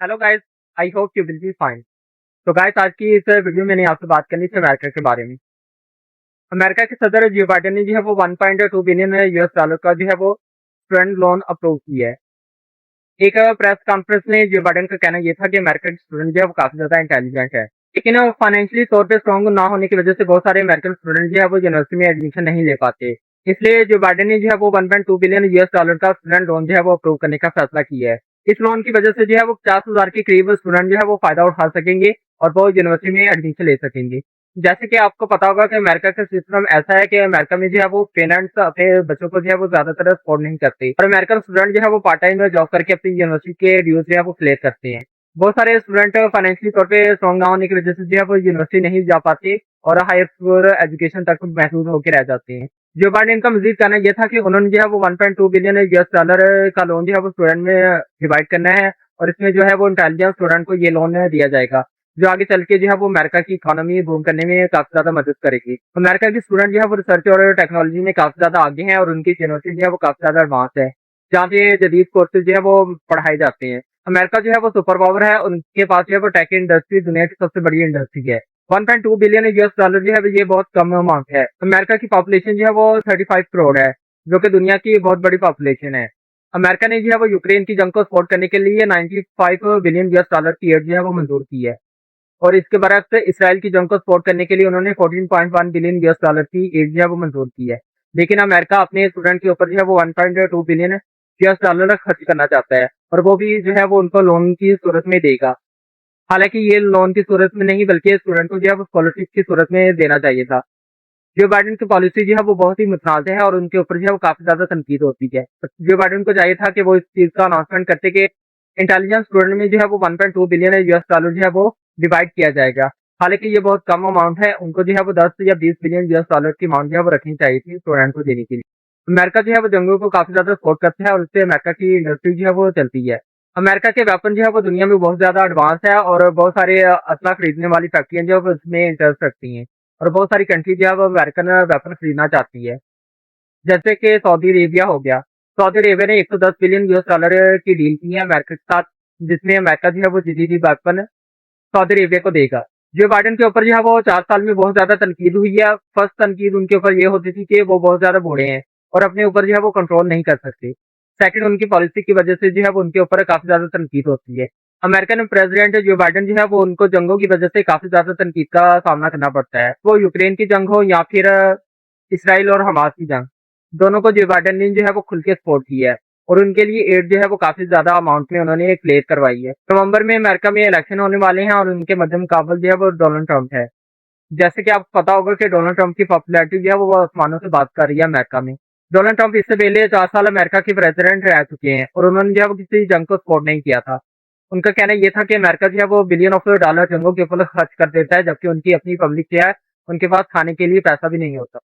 Hello guys. I hope you will be fine. तो guys, आज की इस वीडियो में मैंने आपसे बात करनी थी अमेरिका के बारे में। अमेरिका के सदर जो बाइडेन ने जो है वो 1.2 बिलियन यूएस डॉलर का जो है वो स्टूडेंट लोन अप्रूव किया है। एक प्रेस कॉन्फ्रेंस में जो बाइडेन का कहना ये था कि अमेरिका के स्टूडेंट जो है वो काफी ज्यादा इंटेलिजेंट है, लेकिन फाइनेंशियली तौर पे स्ट्रॉन्ग ना होने की वजह से बहुत सारे अमेरिकन स्टूडेंट जो है वो यूनिवर्सिटी में एडमिशन नहीं ले पाते। इसलिए जो बाइडेन ने जो है वो 1.2 बिलियन यूएस डॉलर का स्टूडेंट लोन जो है वो अप्रूव करने का फैसला किया है। इस लोन की वजह से जो है वो 50,000 के करीब स्टूडेंट जो है वो फायदा उठा सकेंगे और वो यूनिवर्सिटी में एडमिशन ले सकेंगे। जैसे कि आपको पता होगा कि अमेरिका का सिस्टम ऐसा है कि अमेरिका में जो है वो पेरेंट्स अपने बच्चों को जो है वो ज्यादातर सपोर्ट नहीं करते और अमेरिकन स्टूडेंट जो है वो पार्ट टाइम जॉब करके अपनी यूनिवर्सिटी के ड्यूज जो है वो क्लियर करते हैं। बहुत सारे स्टूडेंट फाइनेंशियली तौर पे स्ट्रॉन्ग ना होने की वजह से जो है वो यूनिवर्सिटी नहीं जा पाते और हायर स्कूल एजुकेशन तक महदूद होकर रह जाते हैं। जो बाइडेन का मजीद कहना यह था कि उन्होंने जो है वो 1.2 बिलियन यूएस डॉलर का लोन जो है वो स्टूडेंट में डिवाइड करना है और इसमें जो है वो इंटेलिजेंस स्टूडेंट को ये लोन दिया जाएगा, जो आगे चल के जो है वो अमेरिका की इकोनॉमी बूम करने में काफी ज्यादा मदद करेगी। अमेरिका के स्टूडेंट जो है वो रिसर्च और टेक्नोलॉजी में काफी ज्यादा आगे हैं और उनकी यूनिवर्सिटी जो है वो काफी ज्यादा एडवांस है, जहाँ पे जदीद कोर्सेज जो है वो पढ़ाए जाते हैं। अमेरिका जो है वो सुपर पावर है, उनके पास जो है वो टेक इंडस्ट्री दुनिया की सबसे बड़ी इंडस्ट्री है। 1.2 बिलियन यूएस डॉलर जो है ये बहुत कम अमाउंट है। अमेरिका की पॉपुलेशन जो है वो 35 करोड़ है, जो कि दुनिया की बहुत बड़ी पॉपुलेशन है। अमेरिका ने जो है वो यूक्रेन की जंग को सपोर्ट करने के लिए 95 बिलियन यूएस डॉलर की एड जो है वो मंजूर की है और इसके बरक्स इसराइल की जंग को सपोर्ट करने के लिए उन्होंने 14.1 बिलियन यूएस डॉलर की एड जो है वो मंजूर की है। लेकिन अमेरिका अपने स्टूडेंट के ऊपर जो है वो 1.2 बिलियन यूएस डॉलर खर्च करना चाहता है और वो भी जो है वो उनको लोन की सूरत में देगा। हालांकि ये लोन की सूरत में नहीं बल्कि स्टूडेंट को जो है वो स्कॉलरशिप की सूरत में देना चाहिए था। जो बाइडेन की पॉलिसी जो है वो बहुत ही मुतनाज़ है और उनके ऊपर जो है वो काफी ज्यादा तनकीद होती है। जो बाइडेन को चाहिए था कि वो इस चीज का अनाउंसमेंट करते कि इंटेलिजेंस स्टूडेंट में जो है वो 1.2 बिलियन यूएस डॉलर जो है वो डिवाइड किया जाएगा। हालांकि ये बहुत कम अमाउंट है, उनको जो है वो 10 या 20 बिलियन यूएस डॉलर की अमाउंट जो है वो रखनी चाहिए थी स्टूडेंट को देने के लिए। अमेरिका जो है वो जंगों को काफी ज्यादा सपोर्ट करता है और उससे अमेरिका की इंडस्ट्री जो है वो चलती है। अमेरिका के वेपन जो है वो दुनिया में बहुत ज्यादा एडवांस है और बहुत सारे असला खरीदने वाली फैक्ट्रियां जो है वो उसमें इंटरेस्ट रखती हैं और बहुत सारी कंट्री जो है वो अमेरिकन वेपन खरीदना चाहती है, जैसे कि सऊदी अरेबिया हो गया। सऊदी अरेबिया ने 110 बिलियन यूएस डॉलर की डील की है अमेरिका के साथ, जिसमें अमेरिका जो है वो जदीद वेपन सऊदी अरेबिया को देगा। जो बाइडेन के ऊपर जो है वो 4 साल में बहुत ज्यादा तनकीद हुई है। फर्स्ट तनकीद उनके ऊपर ये होती थी कि वो बहुत ज्यादा बूढ़े हैं और अपने ऊपर जो है वो कंट्रोल नहीं कर सकते। सेकंड, उनकी पॉलिसी की वजह से जो है वो उनके ऊपर काफी ज्यादा तनकीद होती है। अमेरिकन प्रेसिडेंट जो बाइडेन जो है वो उनको जंगों की वजह से काफी ज्यादा तनकीद का सामना करना पड़ता है, वो यूक्रेन की जंग हो या फिर इसराइल और हमास की जंग। दोनों को जो बाइडेन ने जो है वो खुल के सपोर्ट किया है और उनके लिए एड जो है वो काफी ज्यादा अमाउंट में उन्होंने क्लियर करवाई है। नवंबर में अमेरिका में इलेक्शन होने वाले हैं और उनके मध्य मुकाबल जो है वो डोनाल्ड ट्रंप है। जैसे कि आपको पता होगा कि डोनाल्ड ट्रंप की पॉपुलैरिटी जो है वो आसमानों से बात कर रही है अमेरिका में। डोनाल्ड ट्रंप इससे पहले 4 साल अमेरिका के प्रेसिडेंट रह चुके हैं और उन्होंने जो है वो किसी जंग को सपोर्ट नहीं किया था। उनका कहना यह था कि अमेरिका जो है वो बिलियन ऑफ डॉलर जंगों के ऊपर खर्च कर देता है, जबकि उनकी अपनी पब्लिक जो है उनके पास खाने के लिए पैसा भी नहीं होता,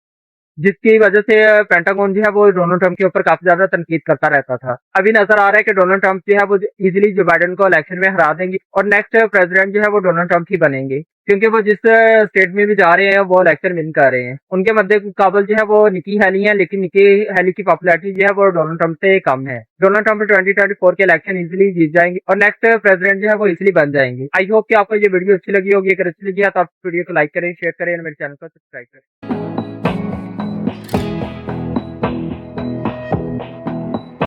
जिसकी वजह से पेंटागन जो है वो डोनाल्ड ट्रंप के ऊपर काफी ज्यादा तनकीद करता रहता था। अभी नजर आ रहा है कि डोनाल्ड ट्रंप जो है वो इजीली जो बाइडेन को इलेक्शन में हरा देंगे और नेक्स्ट प्रेसिडेंट जो है वो डोनाल्ड ट्रंप ही बनेंगे, क्योंकि वो जिस स्टेट में भी जा रहे हैं वो इलेक्शन विन कर रहे हैं। उनके मध्य मुकाबल जो है वो निकी हैली है, लेकिन निकी हैली की पॉपुलैरिटी जो है वो डोनाल्ड ट्रंप से कम है। डोनाल्ड ट्रंप 2024 के इलेक्शन इजिली जीत जाएंगे और नेक्स्ट प्रेसिडेंट जो है वो इजिली बन जाएंगे। आई होप कि आपको ये वीडियो अच्छी लगी होगी। अगर अच्छी लगी है तो आप वीडियो को लाइक करें, शेयर करें और मेरे चैनल को सब्सक्राइब करें।